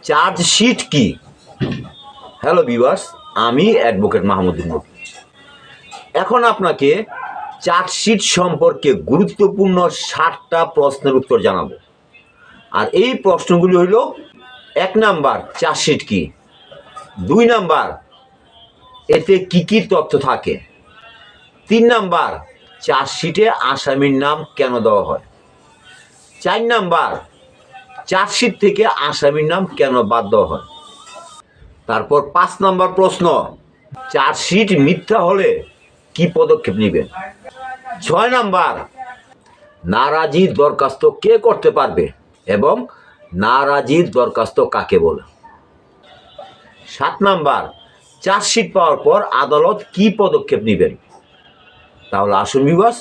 Chargesheet কি? Hello viewers, আমি advocate Mahmudul নবী। এখন আপনাকে চার্জশিট সম্পর্কে গুরুত্বপূর্ণ 60টা প্রশ্নের উত্তর জানাবো। আর এই প্রশ্নগুলি হইল: 1 নাম্বার, চার্জশিট কি? 2 নাম্বার, এতে কি কি তথ্য থাকে? 3 নাম্বার, চার্জশিটে আসামির নাম কেন দেওয়া হয়? 4 নাম্বার, চার্জশিট থেকে আসামির নাম কেন বাদ দেওয়া হয়? তারপর 5 নাম্বার প্রশ্ন, চার্জশিট মিথ্যা হলে কি পদক্ষেপ নেবেন? 6 নাম্বার, নারাজির দরখাস্ত কে করতে পারবে এবং নারাজির দরখাস্ত কাকে বলে? 7 নাম্বার, চার্জশিট পাওয়ার পর আদালত কি পদক্ষেপ নেবেন? তাহলে আসুন ভিউয়ার্স,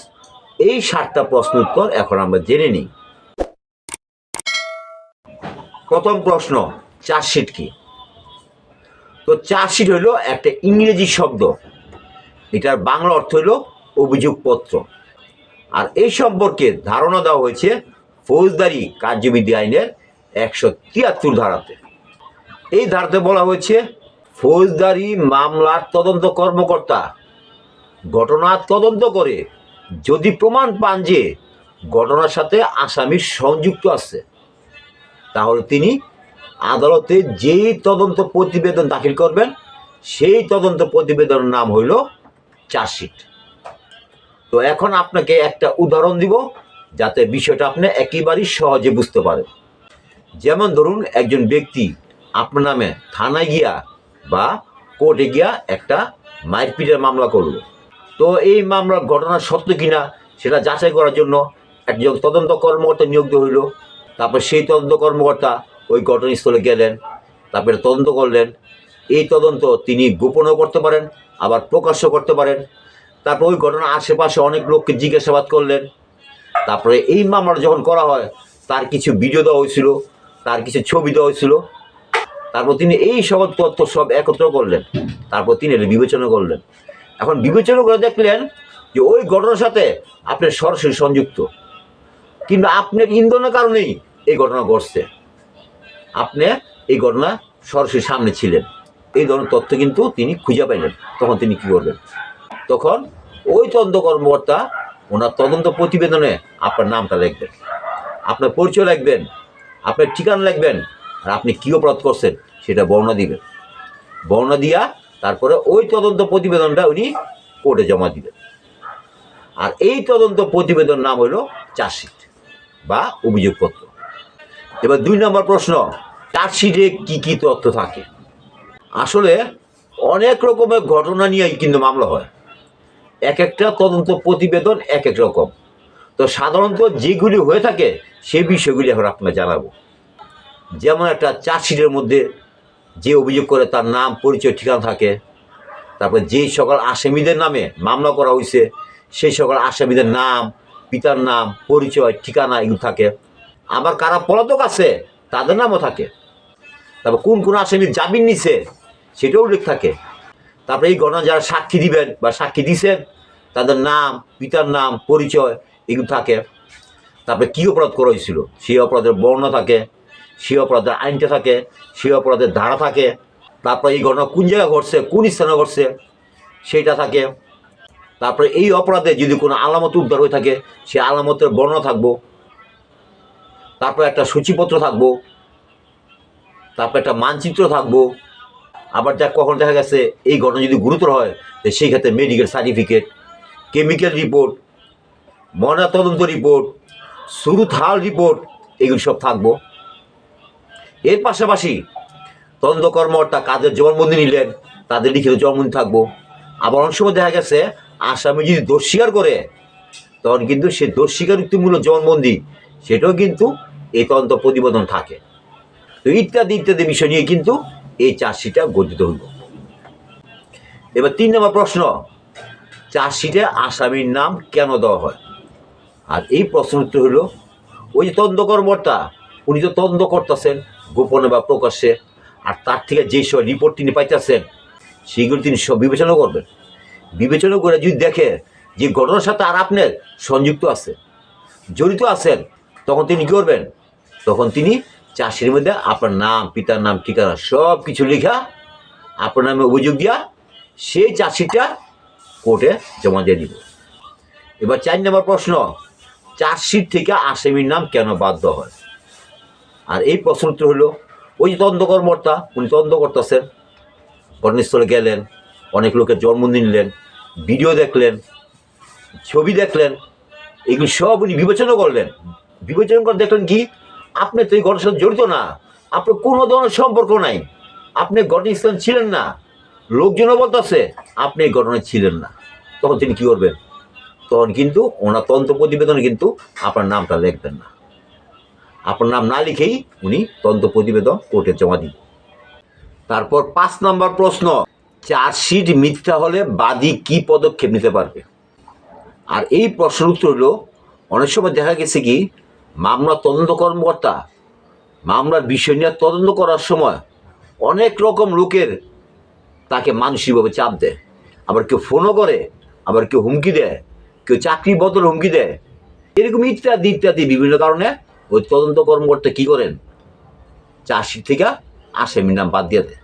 এই 60টা প্রশ্ন উত্তর এখন আমরা জেনে নিই। প্রথম প্রশ্ন, চার্জশিট কি? তো চার্জশিট হলো একটা ইংরেজি শব্দ, এটার বাংলা অর্থ হলো অভিযোগপত্র। আর এই সম্পর্কে ধারণা দেওয়া হয়েছে ফৌজদারি কার্যবিধি আইনের 173 ধারাতে। এই ধারাতে বলা হয়েছে, ফৌজদারি মামলার তদন্ত কর্মকর্তা ঘটনা তদন্ত করে যদি প্রমাণ পান যে ঘটনার সাথে আসামির সংযুক্ত আছে, তাহলে তিনি আদালতে যেই তদন্ত প্রতিবেদন দাখিল করবেন সেই তদন্ত প্রতিবেদনের নাম হইল চার্জশিট। তো এখন আপনাকে একটা উদাহরণ দিব যাতে বিষয়টা আপনি একেবারেই সহজে বুঝতে পারেন। যেমন ধরুন, একজন ব্যক্তি আপনার নামে থানায় গিয়া বা কোর্টে গিয়া একটা মারপিটের মামলা করলো। তো এই মামলার ঘটনা সত্য কিনা সেটা যাচাই করার জন্য একজন তদন্ত কর্মকর্তা নিয়োগ হইল। তারপর সেই তদন্ত কর্মকর্তা ওই ঘটনাস্থলে গেলেন, তারপরে তদন্ত করলেন। এই তদন্ত তিনি গোপনও করতে পারেন, আবার প্রকাশ্য করতে পারেন। তারপর ওই ঘটনার আশেপাশে অনেক লোককে জিজ্ঞাসাবাদ করলেন। তারপরে এই মামলাটা যখন করা হয়, তার কিছু ভিডিও দেওয়া হয়েছিল, তার কিছু ছবি দেওয়া হয়েছিল। তারপর তিনি এই সকল তথ্য সব একত্র করলেন, তারপর তিনি এটা বিবেচনা করলেন। এখন বিবেচনা করে দেখলেন যে ওই ঘটনার সাথে আপনি সরাসরি সংযুক্ত, কিন্তু আপনার ইন্ধনের কারণেই এই ঘটনা ঘটছে, আপনি এই ঘটনা সরাসরি সামনে ছিলেন, এই ধরনের তথ্য কিন্তু তিনি খুঁজে পাইলেন। তখন তিনি কি করবেন? তখন ওই তদন্ত কর্মকর্তা ওনার তদন্ত প্রতিবেদনে আপনার নামটা লিখবেন, আপনার পরিচয় লিখবেন, আপনার ঠিকানা লিখবেন, আর আপনি কী অপরাধ করছেন সেটা বর্ণনা দিবেন। বর্ণনা দিয়া তারপরে ওই তদন্ত প্রতিবেদনটা উনি কোর্টে জমা দিবেন। আর এই তদন্ত প্রতিবেদন নাম হলো চার্জশিট বা অভিযোগপত্র। এবার 2 নম্বর প্রশ্ন, চার্জশিটে কি কি তথ্য থাকে? আসলে অনেক রকমের ঘটনা নিয়েই কিন্তু মামলা হয়, এক একটা তদন্ত প্রতিবেদন এক এক রকম। তো সাধারণত যেগুলি হয়ে থাকে সেই বিষয়গুলি এখন আপনাকে জানাবো। যেমন একটা চার্জশিটের মধ্যে যে অভিযোগ করে তার নাম, পরিচয়, ঠিকানা থাকে। তারপর যেই সকল আসামিদের নামে মামলা করা হয়েছে সেই সকল আসামিদের নাম, পিতার নাম, পরিচয়, ঠিকানা এগুলো থাকে। আবার কারা পলাতক আছে তাদের নামও থাকে। তারপর কোন কোন আসামি জামিন নিছে সেটাও উল্লেখ থাকে। তারপরে এই ঘটনা যারা সাক্ষী দিবেন বা সাক্ষী দিছেন তাদের নাম, পিতার নাম, পরিচয় এগুলো থাকে। তারপরে কী অপরাধ করা হয়েছিল সেই অপরাধের বর্ণনা থাকে, সেই অপরাধের আইনটা থাকে, সেই অপরাধের ধারা থাকে। তারপরে এই ঘটনা কোন জায়গায় ঘটছে, কোন স্থানে ঘটছে সেইটা থাকে। তারপরে এই অপরাধে যদি কোনো আলামত উদ্ধার হয়ে থাকে সেই আলামতের বর্ণনা থাকবো। তারপর একটা সূচিপত্র থাকবো, তারপর একটা মানচিত্র থাকবো। আবার যা কখন দেখা গেছে এই ঘটনা যদি গুরুতর হয় সেই ক্ষেত্রে মেডিকেল সার্টিফিকেট, কেমিক্যাল রিপোর্ট, ময়নাতদন্ত রিপোর্ট, সুরুথাল রিপোর্ট এগুলো সব থাকবো। এর পাশাপাশি তদন্ত কর্মকর্তা কাদের জবানবন্দি নিলেন তাদের লিখিত জবানবন্দি থাকবো। আবার অনেক সময় দেখা গেছে আসামি যদি দোষ স্বীকার করে তখন কিন্তু সে দোষ স্বীকারোক্তিমূলক জবানবন্দি সেটাও কিন্তু এই তদন্ত প্রতিবেদন থাকে। তো ইত্যাদি ইত্যাদি বিষয় নিয়ে কিন্তু এই চার্জশিটটা গঠিত হইল। এবার 3 নম্বর প্রশ্ন, চার্জশিটে আসামির নাম কেন দেওয়া হয়? আর এই প্রশ্ন উত্তর হইল, ওই যে তদন্ত কর্মকর্তা উনি তো তদন্ত করতেছেন গোপনে বা প্রকাশ্যে, আর তার থেকে যেই সব রিপোর্ট তিনি পাইতেছেন সেইগুলো তিনি সব বিবেচনা করবেন। বিবেচনা করে যদি দেখে যে ঘটনার সাথে আর আপনার সংযুক্ত আছে, জড়িত আছেন, তখন তিনি কী করবেন? তখন তিনি চার্জশিটের মধ্যে আপনার নাম, পিতার নাম, ঠিকানা সব কিছু লেখা আপনার নামে অভিযোগ দেওয়া, সেই চার্জশিটটা কোর্টে জমা দিয়ে দিব। এবার 4 নম্বর প্রশ্ন, চার্জশিট থেকে আসামির নাম কেন বাদ দেওয়া হয়? আর এই প্রশ্ন উত্তর হলো, ওই যে তদন্ত কর্মকর্তা, উনি তদন্ত করতেছেন, ঘটনাস্থলে গেলেন, অনেক লোকের জন্মদিন নিলেন, ভিডিও দেখলেন, ছবি দেখলেন, এগুলি সব উনি বিবেচনা করলেন। বিবেচনা করে দেখলেন কি, আপনি তো এই ঘটনার সাথে জড়িত না, আপনার কোনো ধরনের সম্পর্ক নাই, আপনি ঘটনাস্থলে ছিলেন না, লোকজনও বলতেছে আপনি এই ঘটনায় ছিলেন না। তখন তিনি কী করবেন? তখন কিন্তু ওনার তদন্ত প্রতিবেদনে কিন্তু আপনার নামটা লিখবেন না। আপনার নাম না লিখেই উনি তদন্ত প্রতিবেদন কোর্টে জমা দিন। তারপর 5 নম্বর প্রশ্ন, চার্জশিট মিথ্যা হলে বাদী কি পদক্ষেপ নিতে পারবে? আর এই প্রশ্নের উত্তর হলো, অনেক সময় দেখা গেছে কি, মামলা তদন্ত কর্মকর্তা মামলার বিষয় নিয়ে তদন্ত করার সময় অনেক রকম লোকের তাকে মানসিকভাবে চাপ দেয়, আবার কেউ ফোনও করে, আবার কেউ হুমকি দেয়, কেউ চাকরি বদল হুমকি দেয়, এরকম ইত্যাদি ইত্যাদি বিভিন্ন কারণে ওই তদন্ত কর্মকর্তা কী করেন, চার্জশিট থেকে আসামির নাম বাদ দিয়ে দেয়।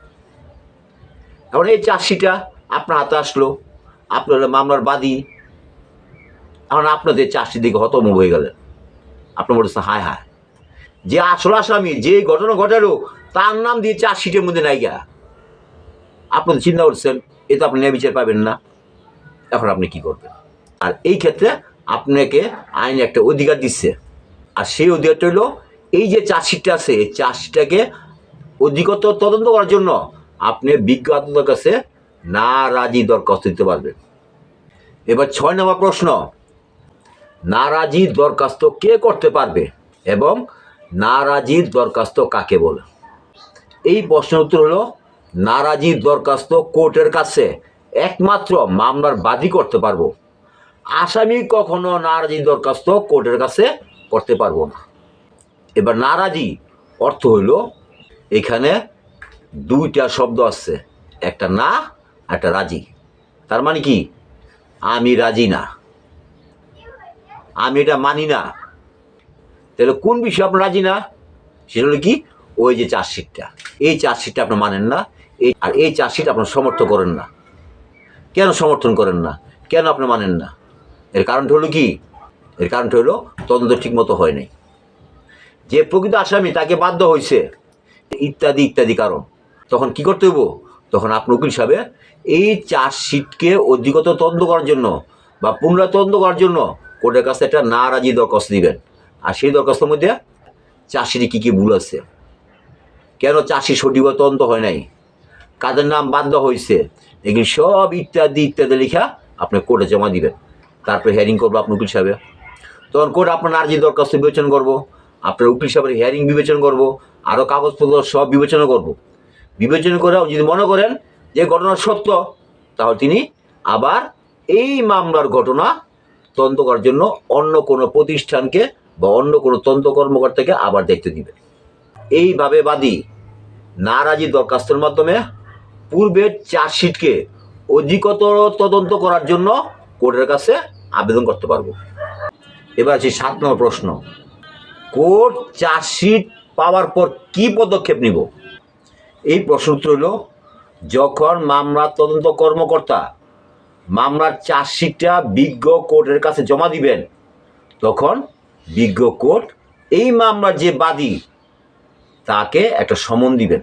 এখন এই চার্জশিটটা আপনার হাতে আসলো, আপনার মামলার বাদী, এখন আপনাদের চার্জশিট দিকে হতভম্ব হয়ে গেলেন। আপনার বলতেছেন হায় হায়, যে আসল আসামি, যে ঘটনা ঘটালো, তার নাম দিয়ে চার্জশিটের মধ্যে নাই গা। আপনাদের চিন্তা করছেন এ তো আপনি ন্যায় বিচার পাবেন না। এখন আপনি কি করবেন? আর এই ক্ষেত্রে আপনাকে আইন একটা অধিকার দিচ্ছে, আর সেই অধিকারটা হলো, এই যে চার্জশিটটা আছে, এই চার্জশিটটাকে অধিকতর তদন্ত করার জন্য আপনি বিজ্ঞ আদালতের কাছে নারাজি দরখাস্ত দিতে পারবেন। এবার 6 নম্বর প্রশ্ন, নারাজি দরখাস্ত কে করতে পারবে এবং নারাজির দরখাস্ত কাকে বলে? এই প্রশ্নের উত্তর হলো, নারাজির দরখাস্ত কোর্টের কাছে একমাত্র মামলার বাদী করতে পারবো, আসামি কখনো নারাজির দরখাস্ত কোর্টের কাছে করতে পারবো না। এবার নারাজি অর্থ হইল, এখানে 2টা শব্দ আছে, একটা না, একটা রাজি। তার মানে কি, আমি রাজি না, আমি এটা মানি না। তাহলে কোন বিষয়ে আপনার রাজি না? সেটা হলো কি, ওই যে চার্জশিটটা, এই চার্জশিটটা আপনি মানেন না, আর এই চার্জশিট আপনার সমর্থন করেন না। কেন সমর্থন করেন না, কেন আপনি মানেন না? এর কারণটা হলো কি, এর কারণটা হলো তদন্ত ঠিকমতো হয় নাই, যে প্রকৃত আসামি তাকে বাধ্য হয়েছে, ইত্যাদি ইত্যাদি কারণ। তখন কি করতে হইব? তখন আপনার উকিল সাহেব এই চার্জশিটকে অধিকতর তদন্ত করার জন্য বা পুনরায় তদন্ত করার জন্য কোর্টের কাছে একটা নারাজি দরখাস্ত দিবেন। আর সেই দরখাস্তের মধ্যে চার্জশিটে কী কী ভুল আছে, কেন চার্জশিট সঠিকভাবে তদন্ত হয় নাই, কাদের নাম বাদ দেওয়া হয়েছে, এগুলি সব ইত্যাদি ইত্যাদি লেখা আপনি কোর্টে জমা দিবেন। তারপরে হিয়ারিং করবো আপনার উকিল সাহেব। তখন কোর্ট আপনার নারাজি দরখাস্ত বিবেচনা করবো, আপনার উকিল সাহেবের হিয়ারিং বিবেচনা করবো, আরও কাগজপত্র সব বিবেচনা করব। বিবেচনা করে যদি মনে করেন যে ঘটনা সত্য, তাহলে তিনি আবার এই মামলার ঘটনা তদন্ত করার জন্য অন্য কোনো প্রতিষ্ঠানকে বা অন্য কোনো তদন্ত কর্মকর্তাকে আবার দেখতে দিবেন। এইভাবে বাদী নারাজি দরখাস্তের মাধ্যমে পূর্বের চার্জশিটকে অধিকতর তদন্ত করার জন্য কোর্টের কাছে আবেদন করতে পারবো। এবার আছে 7 নম্বর প্রশ্ন, কোর্ট চার্জশিট পাওয়ার পর কি পদক্ষেপ নিব? এই প্রশ্ন উত্তর হলো, যখন মামলার তদন্ত কর্মকর্তা মামলার চার্জশিটটা বিজ্ঞ কোর্টের কাছে জমা দিবেন, তখন বিজ্ঞ কোর্ট এই মামলার যে বাদী তাকে একটা সমন দিবেন,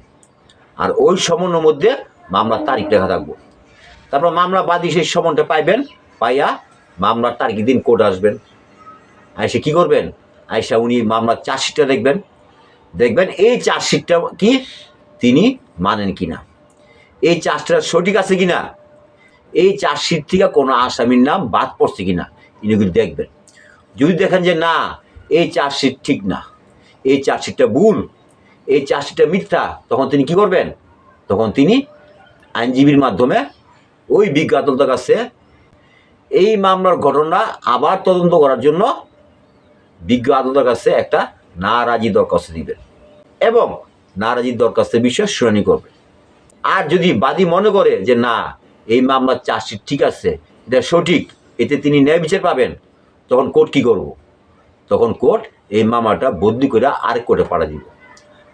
আর ওই সমনের মধ্যে মামলার তারিখ লেখা থাকবো। তারপর মামলা বাদী সেই সমনটা পাইবেন, পাইয়া মামলার তারিখ দিন কোর্ট আসবেন। আইসে কি করবেন? আইসা উনি মামলার চার্জশিটটা দেখবেন, দেখবেন এই চার্জশিটটা কি তিনি মানেন কিনা, এই চার্জটা সঠিক আছে কিনা, এই চার্জশিট থেকে কোনো আসামির নাম বাদ পড়ছে কিনা ইনিগুলি দেখবেন। যদি দেখেন যে না, এই চার্জশিট ঠিক না, এই চার্জশিটটা ভুল, এই চার্জশিটটা মিথ্যা, তখন তিনি কি করবেন? তখন তিনি আইনজীবীর মাধ্যমে ওই বিজ্ঞ আদালতের কাছে এই মামলার ঘটনা আবার তদন্ত করার জন্য বিজ্ঞ আদালতের কাছে একটা নারাজি দরখাস্ত দিবেন এবং নারাজির দরখাস্তের বিষয়ে শুনানি করবে। আর যদি বাদী মনে করে যে না, এই মামলার চার্জশিট ঠিক আছে, এটা সঠিক, এতে তিনি ন্যায় বিচার পাবেন, তখন কোর্ট কি করব? তখন কোর্ট এই মামলাটা বদলি করে আরেক কোর্টে পাঠা দিব।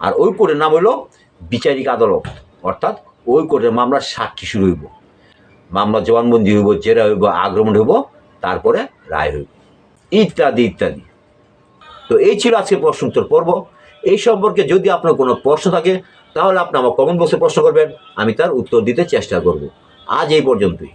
আর ওই কোর্টের নাম হইল বিচারিক আদালত, অর্থাৎ ওই কোর্টের মামলার সাক্ষী শুরু হইব, মামলা জবানবন্দি হইব, জেরা হইব, আগ্রমণ হইব, তারপরে রায় হইব, ইত্যাদি ইত্যাদি। তো এই ছিল আজকে প্রশ্ন উত্তর পর্ব। এই সম্পর্কে যদি আপনার কোনো প্রশ্ন থাকে তাহলে আপনি আমার কমেন্ট বক্সে প্রশ্ন করবেন, আমি তার উত্তর দিতে চেষ্টা করব। আজ এই পর্যন্তই।